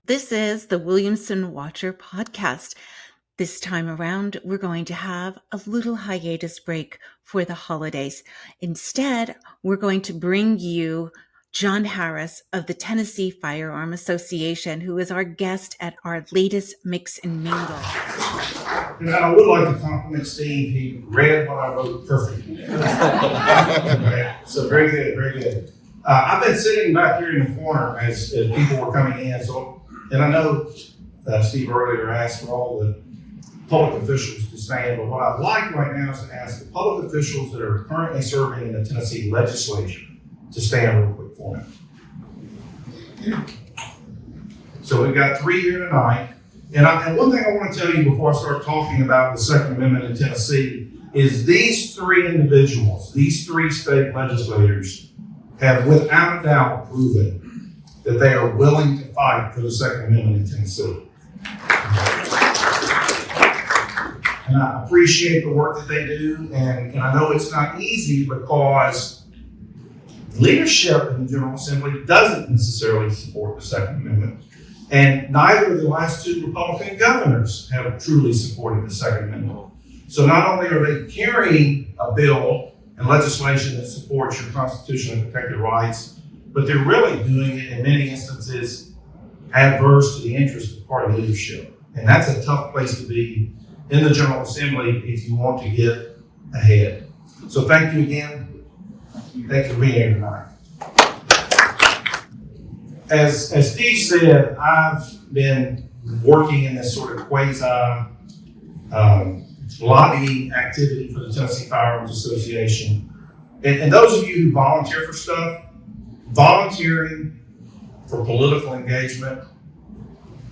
This is the Williamson Watcher podcast. This time around, we're going to have a little hiatus break for the holidays. Instead, we're going to bring you John Harris of the Tennessee Firearms Association, who is our guest at our latest Mix and Mingle. And I would like to compliment Steve. He read what I wrote perfectly. Okay. So very good, very good. I've been sitting back here in the corner as people were coming in. And I know Steve earlier asked for all the public officials to stand, but what I'd like right now is to ask the public officials that are currently serving in the Tennessee legislature to stand real quick for me. So we've got 3 here tonight. And one thing I want to tell you before I start talking about the Second Amendment in Tennessee is these 3 individuals, these 3 state legislators have without a doubt proven that they are willing to fight for the Second Amendment in Tennessee. And I appreciate the work that they do, and I know it's not easy because leadership in the General Assembly doesn't necessarily support the Second Amendment, and neither of the last 2 Republican governors have truly supported the Second Amendment. So not only are they carrying a bill and legislation that supports your constitutionally protected rights, but they're really doing it in many instances adverse to the interest of party leadership. And that's a tough place to be in the General Assembly if you want to get ahead. So thank you again. Thank you for being here tonight. As Steve said, I've been working in this sort of quasi lobbying activity for the Tennessee Firearms Association. And those of you who volunteer for stuff, volunteering for political engagement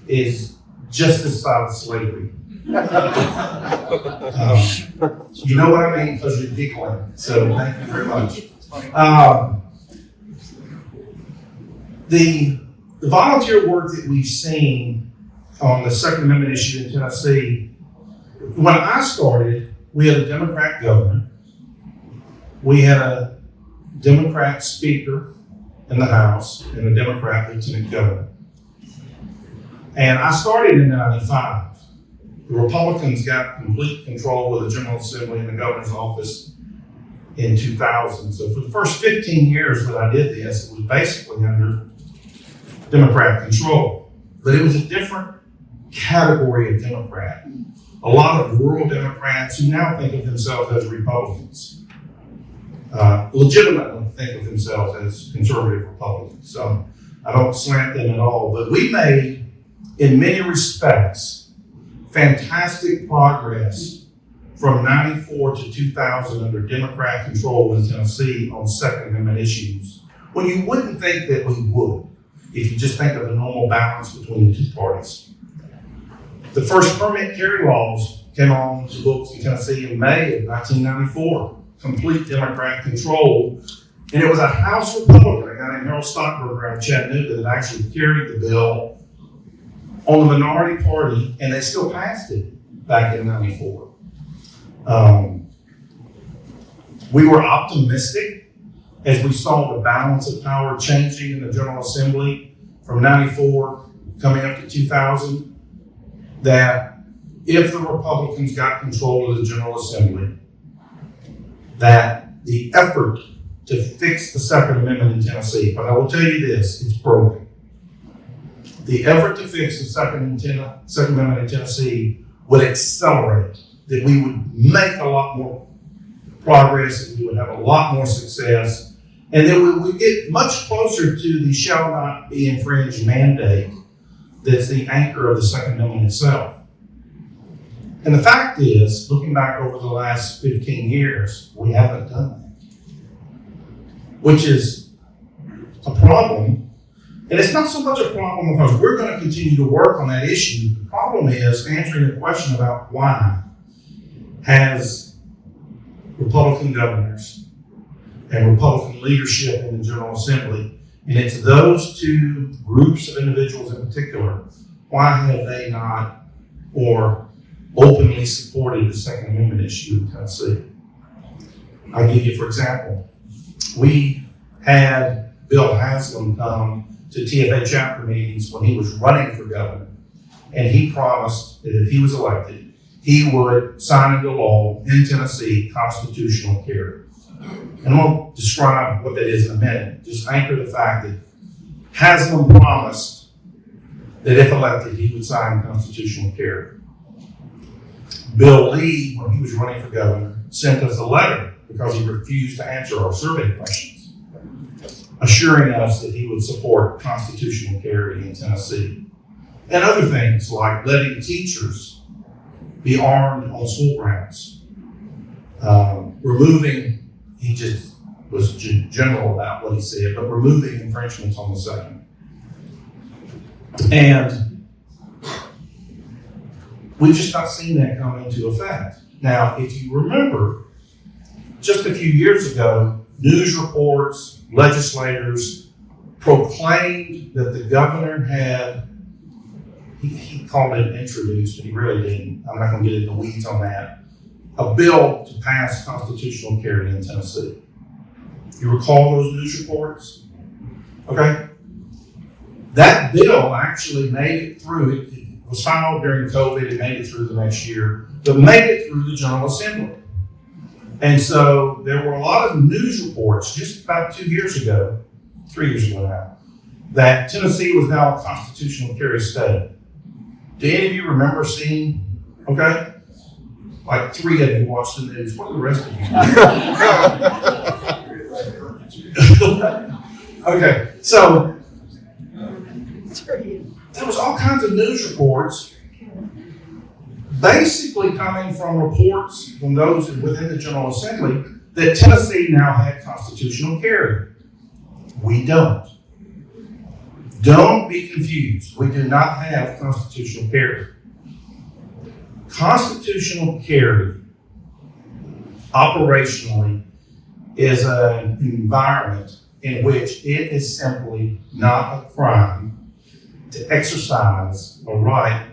is just as side of slavery. You know what I mean, because you're decoying. So thank you very much. The volunteer work that we've seen on the Second Amendment issue in Tennessee, when I started, we had a Democrat governor, we had a Democrat speaker in the House, and a Democrat lieutenant governor. And I started in 1995. The Republicans got complete control of the General Assembly and the governor's office in 2000. So for the first 15 years that I did this, it was basically under Democrat control. But it was a different category of Democrat. A lot of rural Democrats who now think of themselves as Republicans. Legitimately think of themselves as conservative Republicans. So I don't slant them at all. But we made, in many respects, fantastic progress from 94 to 2000 under Democrat control in Tennessee on Second Amendment issues, when you wouldn't think that we would, if you just think of the normal balance between the 2 parties. The first permit carry laws came on the books in Tennessee in May of 1994. Complete Democrat control. And it was a House Republican, a guy named Harold Stockberger out of Chattanooga, that actually carried the bill on the minority party, and they still passed it back in 94. We were optimistic as we saw the balance of power changing in the General Assembly from 94 coming up to 2000, that if the Republicans got control of the General Assembly, that the effort to fix the Second Amendment in Tennessee, but I will tell you this, it's broken. The effort to fix the Second Amendment in Tennessee would accelerate, that we would make a lot more progress, that we would have a lot more success, and that we would get much closer to the shall not be infringed mandate that's the anchor of the Second Amendment itself. And the fact is, looking back over the last 15 years, we haven't done that, which is a problem. And it's not so much a problem because we're going to continue to work on that issue. The problem is answering the question about why has Republican governors and Republican leadership in the General Assembly, and it's those 2 groups of individuals in particular, why have they not or openly supported the Second Amendment issue in Tennessee? I'll give you, for example, we had Bill Haslam come to TFA chapter meetings when he was running for governor, and he promised that if he was elected, he would sign into law in Tennessee constitutional carry. And I'm going to describe what that is in a minute. Just anchor the fact that Haslam promised that if elected, he would sign constitutional carry. Bill Lee, when he was running for governor, sent us a letter because he refused to answer our survey questions, assuring us that he would support constitutional carry in Tennessee. And other things like letting teachers be armed on school grounds, removing, he just was general about what he said, but removing infringements on the Second. And we've just not seen that come into effect. Now, if you remember, just a few years ago, news reports, legislators proclaimed that the governor had, he called it introduced, but he really didn't. I'm not going to get into the weeds on that. A bill to pass constitutional carry in Tennessee. You recall those news reports? Okay. That bill actually made it through. It was filed during COVID. It made it through the next year, but made it through the General Assembly. And so there were a lot of news reports just about 2 years ago, 3 years ago now, that Tennessee was now a constitutional carry state. Do any of you remember seeing, okay? Like 3 of you watched the news. What are the rest of you? Okay, so there was all kinds of news reports basically coming from reports from those within the General Assembly that Tennessee now had constitutional carry. We don't. Don't be confused. We do not have constitutional carry. Constitutional carry, operationally, is an environment in which it is simply not a crime to exercise a right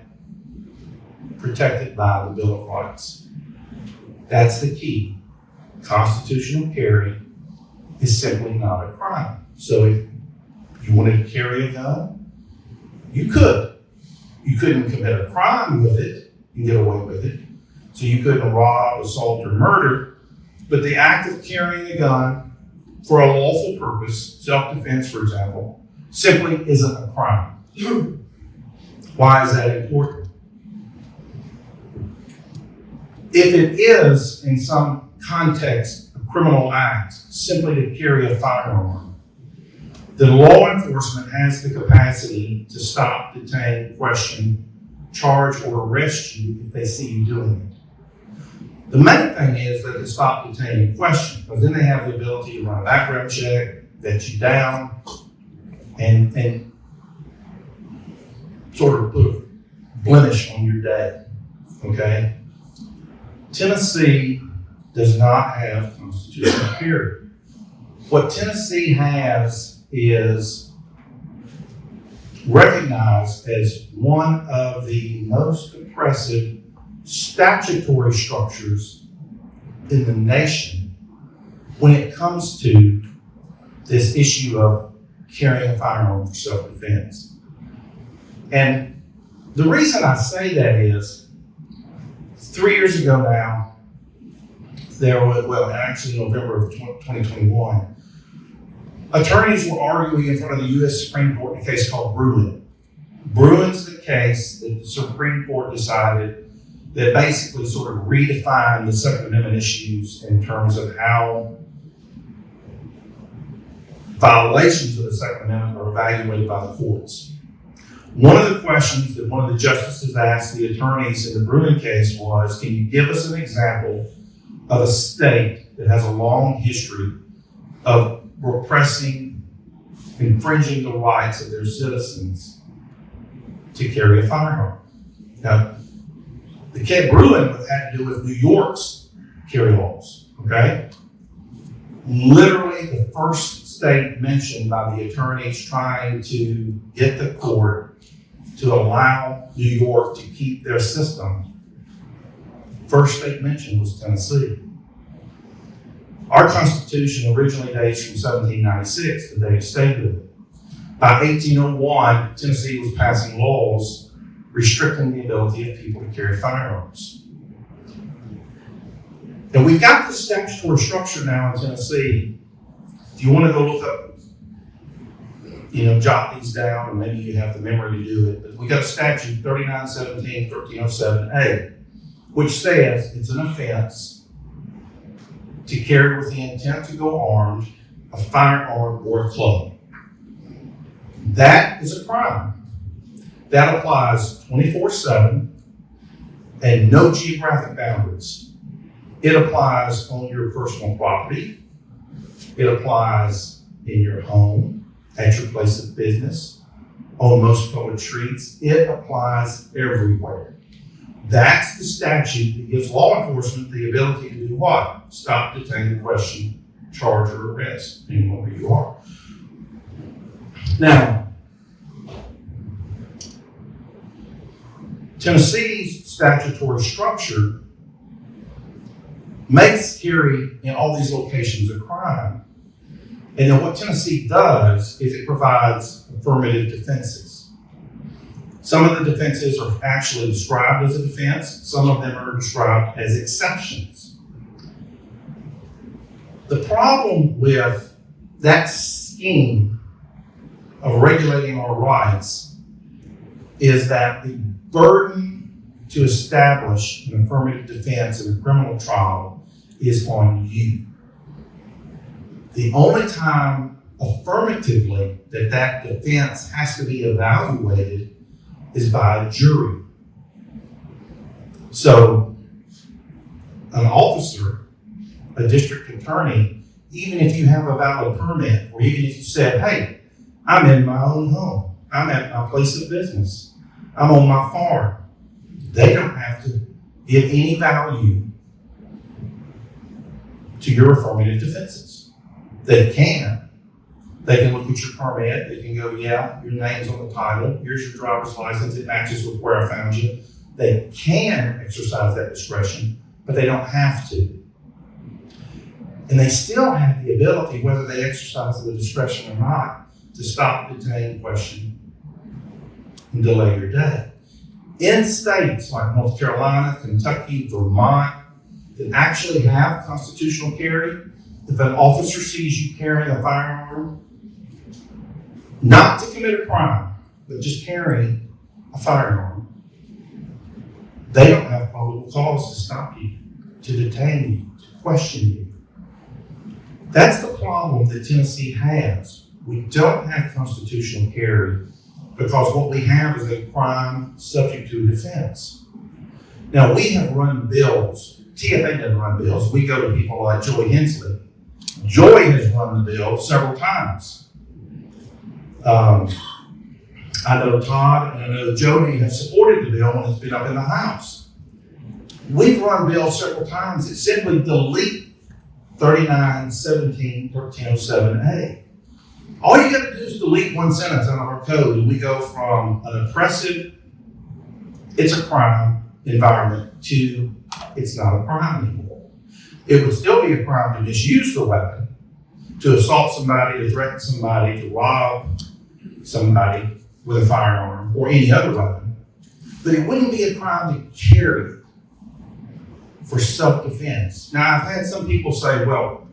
protected by the Bill of Rights. That's the key. Constitutional carry is simply not a crime. So if you wanted to carry a gun, you could. You couldn't commit a crime with it and get away with it. So you couldn't rob, assault, or murder. But the act of carrying a gun for a lawful purpose, self-defense, for example, simply isn't a crime. Why is that important? If it is, in some context, a criminal act, simply to carry a firearm, then law enforcement has the capacity to stop, detain, question, charge, or arrest you if they see you doing it. The main thing is that they stop, detain, and question, because then they have the ability to run a background check, vet you down, and sort of put a blemish on your day, okay? Tennessee does not have constitutional carry. What Tennessee has is recognized as one of the most oppressive statutory structures in the nation when it comes to this issue of carrying a firearm for self-defense. And the reason I say that is 3 years ago now, there was, actually November of 2021, attorneys were arguing in front of the U.S. Supreme Court in a case called Bruin. Bruin's the case that the Supreme Court decided that basically sort of redefined the Second Amendment issues in terms of how violations of the Second Amendment are evaluated by the courts. One of the questions that one of the justices asked the attorneys in the Bruin case was, can you give us an example of a state that has a long history of repressing, infringing the rights of their citizens to carry a firearm? Now, the case Bruin had to do with New York's carry laws, okay? Literally the first state mentioned by the attorneys trying to get the court to allow New York to keep their system, first state mentioned was Tennessee. Our Constitution originally dates from 1796, the day of statehood. By 1801, Tennessee was passing laws restricting the ability of people to carry firearms. And we've got the statutory structure now in Tennessee. If you want to go look up, jot these down, and maybe you have the memory to do it, but we got statute 3917, 1307A, which says it's an offense to carry with the intent to go armed a firearm or a club. That is a crime. That applies 24/7 and no geographic boundaries. It applies on your personal property. It applies in your home, at your place of business, on most public streets. It applies everywhere. That's the statute that gives law enforcement the ability to do what? Stop, detain, question, charge, or arrest, depending on where you are. Now, Tennessee's statutory structure makes carry in all these locations a crime. And then what Tennessee does is it provides affirmative defenses. Some of the defenses are actually described as a defense. Some of them are described as exceptions. The problem with that scheme of regulating our rights is that the burden to establish an affirmative defense in a criminal trial is on you. The only time affirmatively that defense has to be evaluated is by a jury. So an officer, a district attorney, even if you have a valid permit, or even if you said, hey, I'm in my own home, I'm at my place of business, I'm on my farm, they don't have to give any value to your affirmative defenses. They can. They can look at your permit. They can go, yeah, your name's on the title. Here's your driver's license. It matches with where I found you. They can exercise that discretion, but they don't have to. And they still have the ability, whether they exercise the discretion or not, to stop, detain, question, and delay your day. In states like North Carolina, Kentucky, Vermont, that actually have constitutional carry, if an officer sees you carrying a firearm, not to commit a crime, but just carrying a firearm, they don't have probable cause to stop you, to detain you, to question you. That's the problem that Tennessee has. We don't have constitutional carry because what we have is a crime subject to a defense. Now, we have run bills. TFA doesn't run bills. We go to people like Joy Hensley. Joy has run the bill several times. I know Todd and I know Jody have supported the bill when it's been up in the House. We've run bills several times that simply delete 3917 1307A. All you got to do is delete one sentence out of our code, and we go from an oppressive, it's a crime environment to it's not a crime anymore. It would still be a crime to misuse the weapon, to assault somebody, to threaten somebody, to rob somebody with a firearm or any other weapon, but it wouldn't be a crime to carry for self-defense. Now, I've had some people say, well,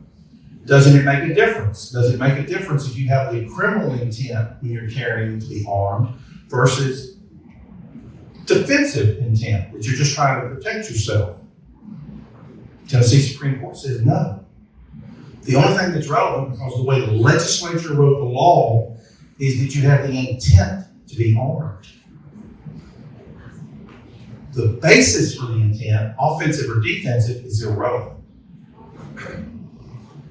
doesn't it make a difference? Does it make a difference if you have the criminal intent when you're carrying to be armed versus defensive intent, that you're just trying to protect yourself? Tennessee Supreme Court says no. The only thing that's relevant, because the way the legislature wrote the law, is that you have the intent to be armed. The basis for the intent, offensive or defensive, is irrelevant.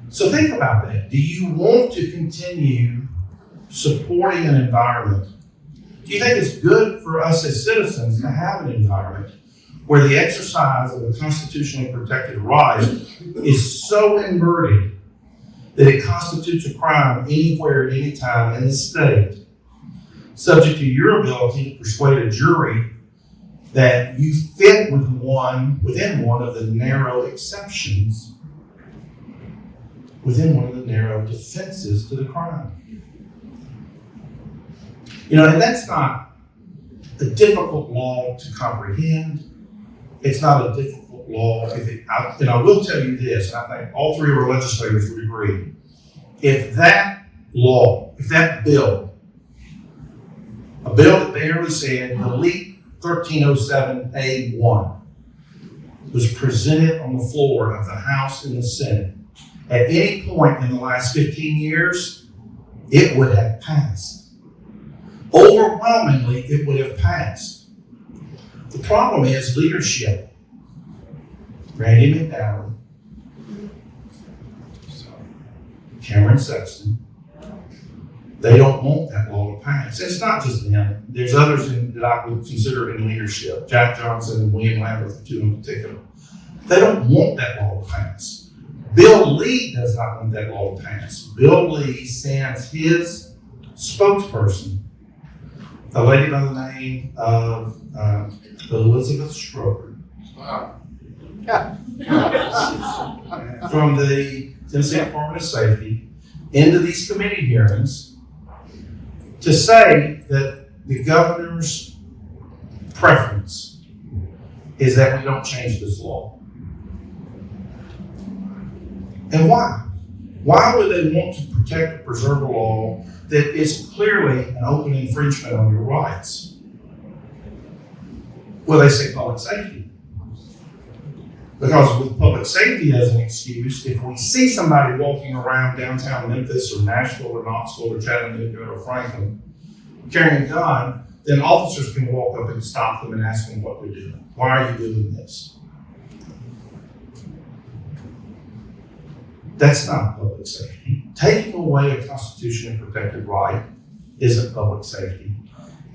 So think about that. Do you want to continue supporting an environment? Do you think it's good for us as citizens to have an environment where the exercise of a constitutionally protected right is so inverted that it constitutes a crime anywhere at any time in the state, subject to your ability to persuade a jury that you fit within one of the narrow exceptions, within one of the narrow defenses to the crime? And that's not a difficult law to comprehend. It's not a difficult law. And I will tell you this, and I think all three of our legislators would agree, if that law, if that bill, a bill that barely said delete 1307A1 was presented on the floor of the House and the Senate, at any point in the last 15 years, it would have passed. Overwhelmingly, it would have passed. The problem is leadership. Randy McDowell, Cameron Sexton, they don't want that law to pass. It's not just them. There's others that I would consider in leadership. Jack Johnson and William Lambert, the two in particular. They don't want that law to pass. Bill Lee does not want that law to pass. Bill Lee sends his spokesperson, a lady by the name of Elizabeth Schroeder, from the Tennessee Department of Safety, into these committee hearings to say that the governor's preference is that we don't change this law. And why? Why would they want to protect and preserve a law that is clearly an open infringement on your rights? Well, they say public safety. Because with public safety as an excuse, if we see somebody walking around downtown Memphis or Nashville or Knoxville or Chattanooga or Franklin carrying a gun, then officers can walk up and stop them and ask them what they're doing. Why are you doing this? That's not public safety. Taking away a constitutionally protected right isn't public safety.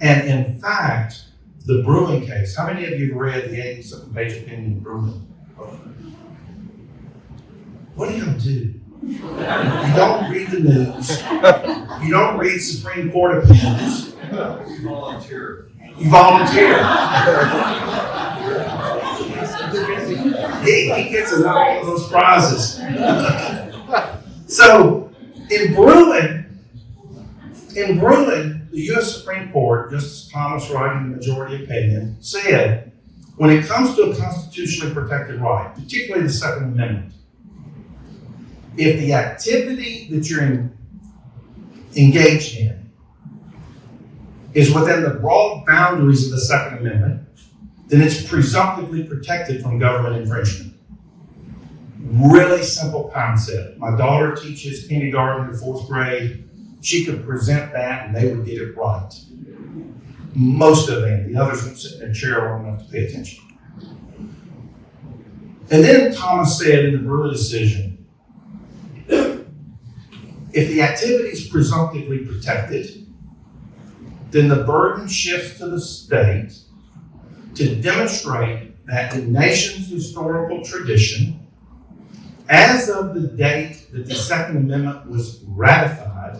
And in fact, the Bruen case, how many of you have read the 87-page opinion of Bruen? What do y'all do? You don't read the news. You don't read Supreme Court opinions. You volunteer. You volunteer. He gets another one of those prizes. So, in Bruen, the U.S. Supreme Court, Justice Thomas writing the majority opinion, said, when it comes to a constitutionally protected right, particularly the Second Amendment, if the activity that you're engaged in is within the broad boundaries of the Second Amendment, then it's presumptively protected from government infringement. Really simple concept. My daughter teaches kindergarten to fourth grade. She could present that and they would get it right. Most of them. The others would sit in their chair long enough to pay attention. And then Thomas said in the Brewer decision, if the activity is presumptively protected, then the burden shifts to the state to demonstrate that the nation's historical tradition, as of the date that the Second Amendment was ratified,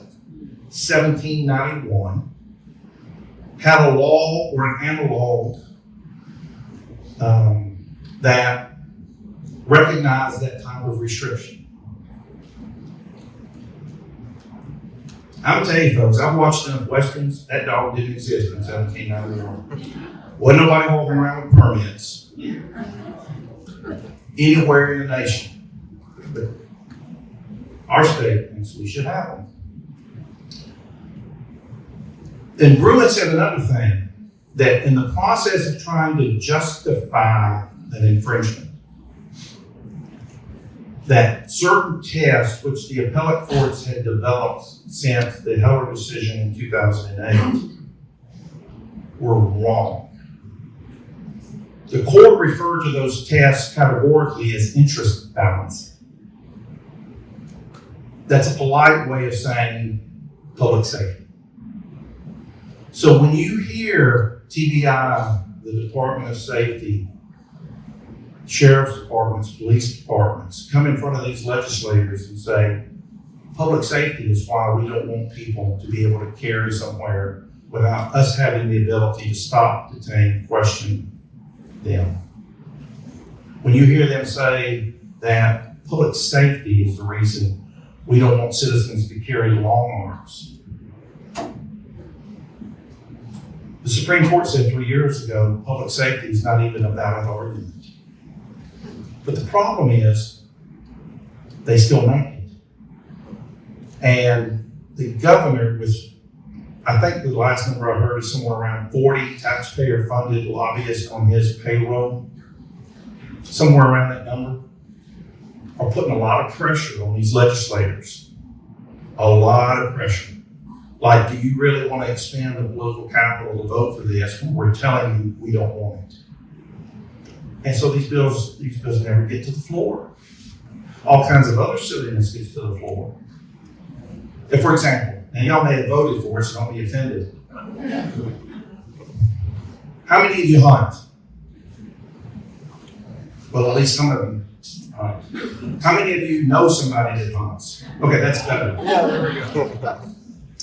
1791, had a law or an analog that recognized that type of restriction. I'm going to tell you folks, I've watched enough Westerns, that dog didn't exist in 1791. Wasn't nobody walking around with permits anywhere in the nation. But our state thinks we should have them. And Bruen said another thing, that in the process of trying to justify an infringement, that certain tests which the appellate courts had developed since the Heller decision in 2008 were wrong. The court referred to those tests categorically as interest balancing. That's a polite way of saying public safety. So when you hear TBI, the Department of Safety, sheriff's departments, police departments, come in front of these legislators and say, public safety is why we don't want people to be able to carry somewhere without us having the ability to stop, detain, question them. When you hear them say that public safety is the reason we don't want citizens to carry long arms, Supreme Court said 3 years ago, public safety is not even a valid argument. But the problem is, they still make it. And the governor was, I think the last number I heard is somewhere around 40 taxpayer-funded lobbyists on his payroll, somewhere around that number, are putting a lot of pressure on these legislators. A lot of pressure. Like, do you really want to expand the political capital to vote for this when we're telling you we don't want it? And so these bills never get to the floor. All kinds of other silliness gets to the floor. If, for example, and y'all may have voted for it, so don't be offended. How many of you hunt? Well, at least some of them hunt. How many of you know somebody that hunts? Okay, that's better.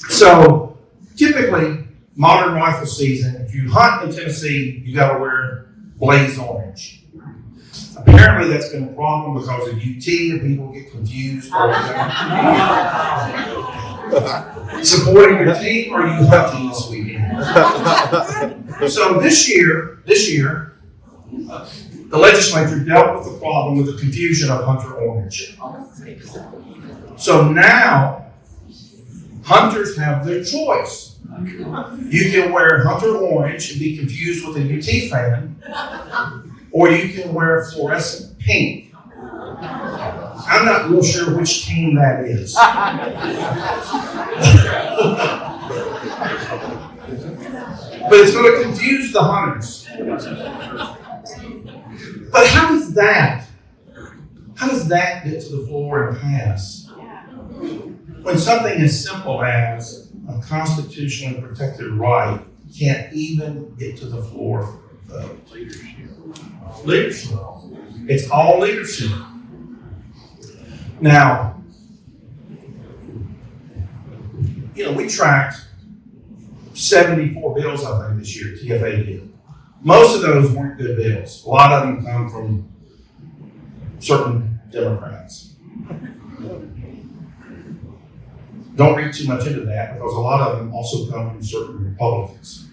So, typically, modern rifle season, if you hunt in Tennessee, you got to wear blaze orange. Apparently, that's been a problem because of UT and people get confused. Supporting your team, or are you hunting this weekend? So this year, the legislature dealt with the problem with the confusion of hunter orange. So now, hunters have their choice. You can wear hunter orange and be confused with a UT fan, or you can wear fluorescent pink. I'm not real sure which team that is. But it's going to confuse the hunters. But how does that get to the floor and pass? When something as simple as a constitutionally protected right can't even get to the floor for a vote. Leadership. It's all leadership. Now, we tracked 74 bills, I think, this year, TFA did. Most of those weren't good bills. A lot of them come from certain Democrats. Don't read too much into that because a lot of them also come from certain Republicans.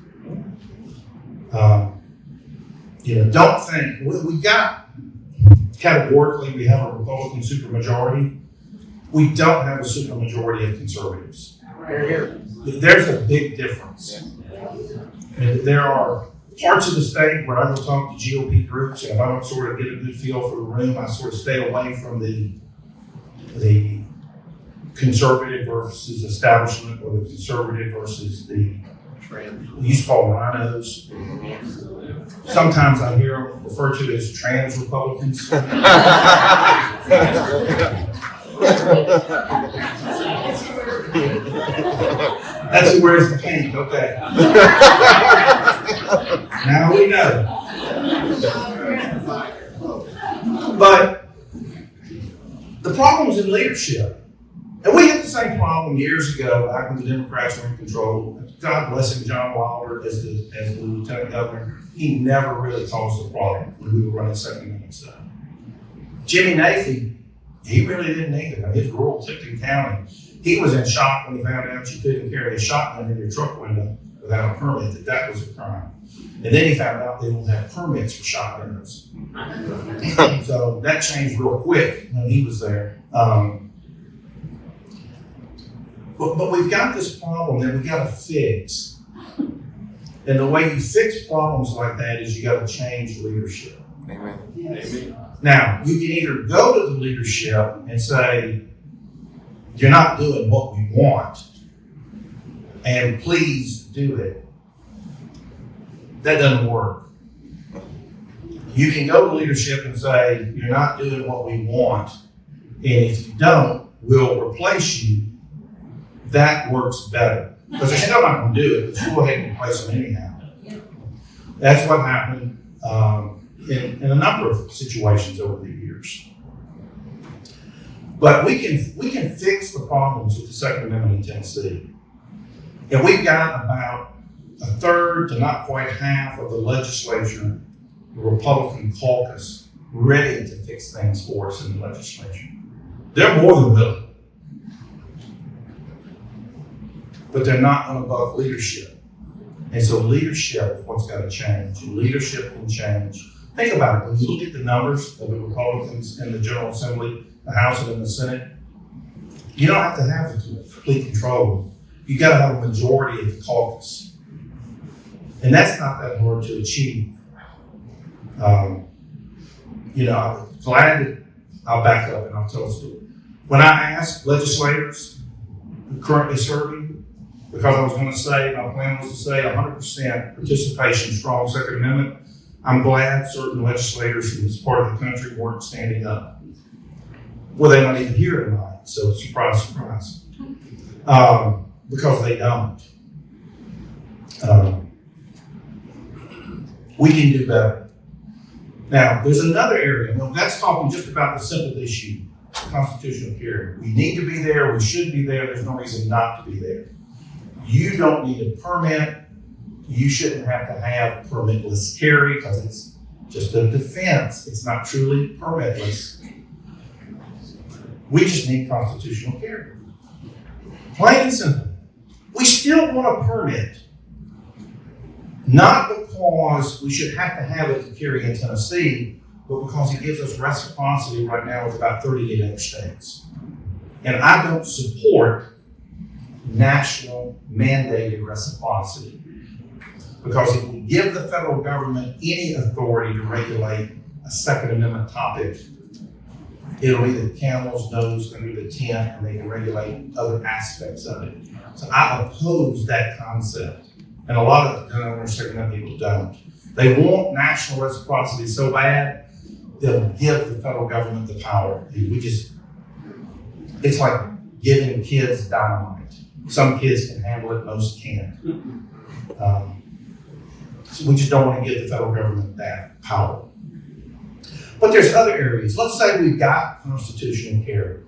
Don't think, we got, categorically, we have a Republican supermajority. We don't have a supermajority of conservatives. There's a big difference. There are parts of the state where I go talk to GOP groups, and if I don't sort of get a good feel for the room, I sort of stay away from the conservative versus establishment, or the conservative versus the, we used to call them rhinos. Sometimes I hear them referred to as trans Republicans. That's who wears the pink, okay. Now we know. But the problem is in leadership. And we had the same problem years ago, back when the Democrats were in control. God bless him, John Wilder, as the lieutenant governor. He never really caused a problem when we were running Second Amendment stuff. Jimmy Nathy, he really didn't either. His rural Tipton County, he was in shock when he found out you couldn't carry a shotgun in your truck window without a permit, that was a crime. And then he found out they don't have permits for shotguns. So that changed real quick when he was there. But we've got this problem that we got to fix. And the way you fix problems like that is you got to change leadership. Amen. Yes. Now, you can either go to the leadership and say, you're not doing what we want, and please do it. That doesn't work. You can go to leadership and say, you're not doing what we want, and if you don't, we'll replace you. That works better. Because they're still not going to do it, but you go ahead and replace them anyhow. That's what happened in a number of situations over the years. But we can fix the problems with the Second Amendment in Tennessee. And we've got about a third to not quite half of the legislature, the Republican caucus, ready to fix things for us in the legislature. They're more than willing. But they're not going to buck leadership. And so leadership is what's got to change. And leadership can change. Think about it. When you look at the numbers of the Republicans in the General Assembly, the House, and in the Senate, you don't have to have complete control. You got to have a majority of the caucus. And that's not that hard to achieve. I'm glad that I'll back up and I'll tell a story. When I asked legislators who currently serving, because I was going to say, my plan was to say 100% participation, strong Second Amendment, I'm glad certain legislators from this part of the country weren't standing up. Well, they might even hear it tonight, so surprise, surprise. Because they don't. We can do better. Now, there's another area. Well, that's talking just about the simple issue, constitutional carry. We need to be there. We should be there. There's no reason not to be there. You don't need a permit. You shouldn't have to have permitless carry because it's just a defense. It's not truly permitless. We just need constitutional carry. Plain and simple. We still want a permit. Not because we should have to have it to carry in Tennessee, but because it gives us reciprocity right now with about 38 other states. And I don't support national mandated reciprocity. Because if we give the federal government any authority to regulate a Second Amendment topic, it'll be the camel's nose under the tent and they can regulate other aspects of it. So I oppose that concept. And a lot of gun owners, Second Amendment people don't. They want national reciprocity so bad, they'll give the federal government the power. It's like giving kids dynamite. Some kids can handle it, most can't. So we just don't want to give the federal government that power. But there's other areas. Let's say we've got constitutional carry.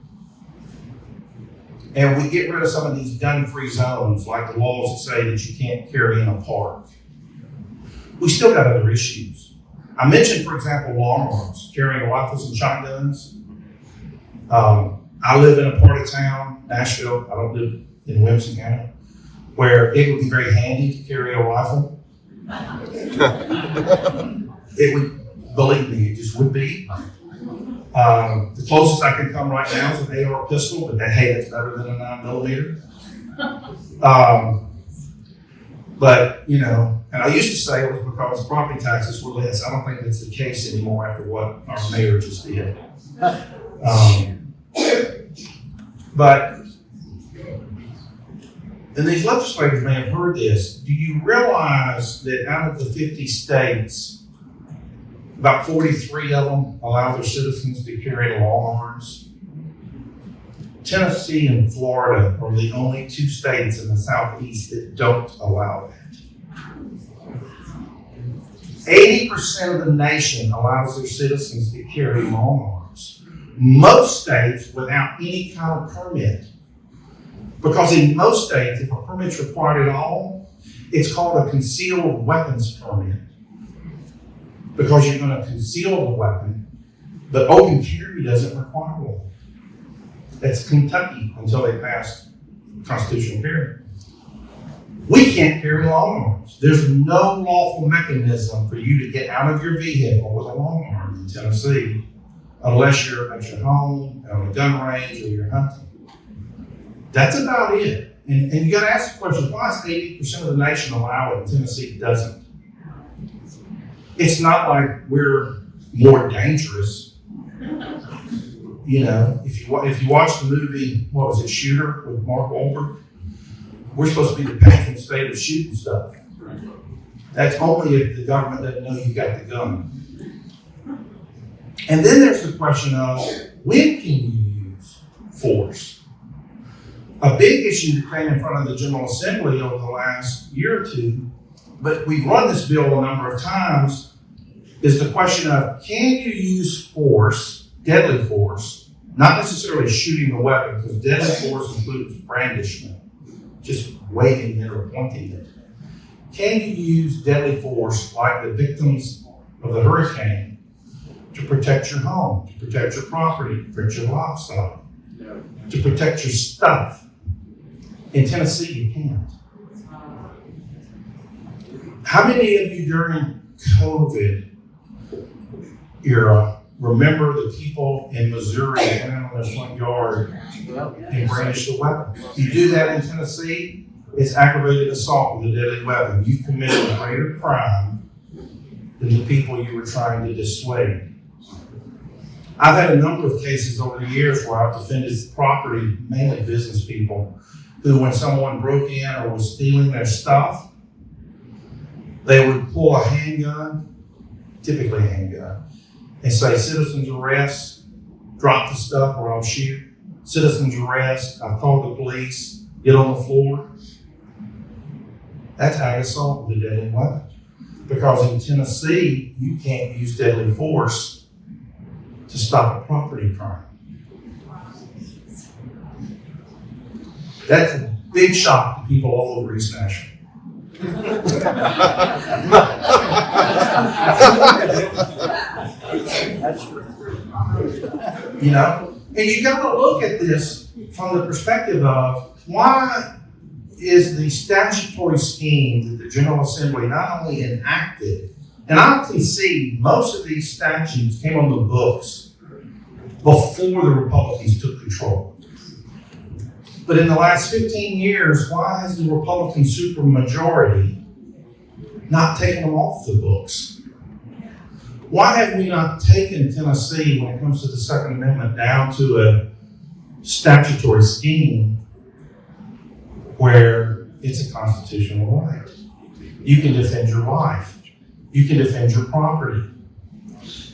And we get rid of some of these gun-free zones, like the laws that say that you can't carry in a park. We still got other issues. I mentioned, for example, long arms, carrying rifles and shotguns. I live in a part of town, Nashville, I don't live in Williamson County, where it would be very handy to carry a rifle. It would, believe me, it just would be. The closest I can come right now is an AR pistol, but that's better than a 9mm. But, and I used to say it was because property taxes were less. I don't think that's the case anymore after what our mayor just did. But, and these legislators may have heard this. Do you realize that out of the 50 states, about 43 of them allow their citizens to carry long arms? Tennessee and Florida are the only two states in the Southeast that don't allow that. 80% of the nation allows their citizens to carry long arms. Most states without any kind of permit. Because in most states, if a permit's required at all, it's called a concealed weapons permit. Because you're going to conceal the weapon, but open carry doesn't require one. That's Kentucky until they passed constitutional carry. We can't carry long arms. There's no lawful mechanism for you to get out of your vehicle with a long arm in Tennessee unless you're at your home, on a gun range, or you're hunting. That's about it. And you got to ask the question, why is 80% of the nation allow it and Tennessee doesn't? It's not like we're more dangerous. If you watch the movie, what was it, Shooter with Mark Wahlberg? We're supposed to be the patron state of shooting stuff. That's only if the government doesn't know you got the gun. And then there's the question of, when can you use force? A big issue that came in front of the General Assembly over the last year or two, but we've run this bill a number of times, is the question of, can you use force, deadly force, not necessarily shooting the weapon, because deadly force includes brandishment, just waving it or pointing it. Can you use deadly force like the victims of the hurricane to protect your home, to protect your property, to protect your livestock, to protect your stuff? In Tennessee, you can't. How many of you during COVID era remember the people in Missouri went out on their front yard and brandished a weapon? If you do that in Tennessee, it's aggravated assault with a deadly weapon. You've committed a greater crime than the people you were trying to dissuade. I've had a number of cases over the years where I've defended property, mainly business people, who when someone broke in or was stealing their stuff, they would pull a handgun, typically a handgun, and say, citizens arrest, drop the stuff or I'll shoot. Citizens arrest, I've called the police, get on the floor. That's ag assault with a deadly weapon. Because in Tennessee, you can't use deadly force to stop a property crime. That's a big shock to people all over East Nashville. You know, and you got to look at this from the perspective of why is the statutory scheme that the General Assembly not only enacted, and I can see most of these statutes came on the books before the Republicans took control. But in the last 15 years, why has the Republican supermajority not taken them off the books? Why have we not taken Tennessee, when it comes to the Second Amendment, down to a statutory scheme where it's a constitutional right? You can defend your life. You can defend your property.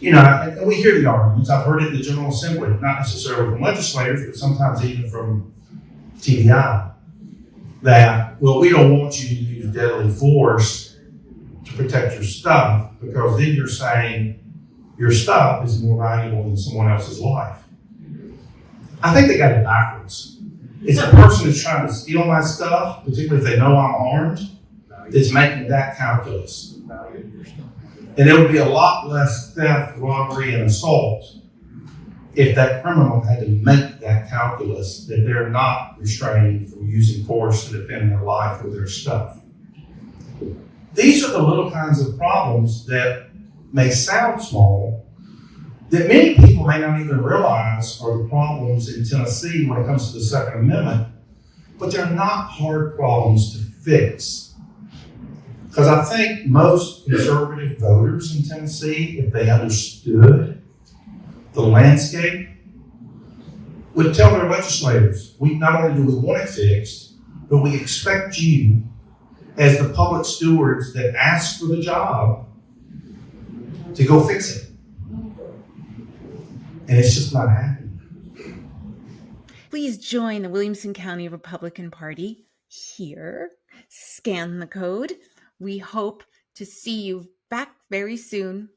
You know, and we hear the arguments. I've heard it in the General Assembly, not necessarily from legislators, but sometimes even from TBI, that, well, we don't want you to use deadly force to protect your stuff, because then you're saying your stuff is more valuable than someone else's life. I think they got it backwards. It's the person who's trying to steal my stuff, particularly if they know I'm armed, that's making that calculus. And there would be a lot less theft, robbery, and assault if that criminal had to make that calculus that they're not restrained from using force to defend their life or their stuff. These are the little kinds of problems that may sound small, that many people may not even realize are the problems in Tennessee when it comes to the Second Amendment, but they're not hard problems to fix. Because I think most conservative voters in Tennessee, if they understood the landscape, would tell their legislators, we not only do we want it fixed, but we expect you, as the public stewards that ask for the job, to go fix it. And it's just not happening. Please join the Williamson County Republican Party here. Scan the code. We hope to see you back very soon.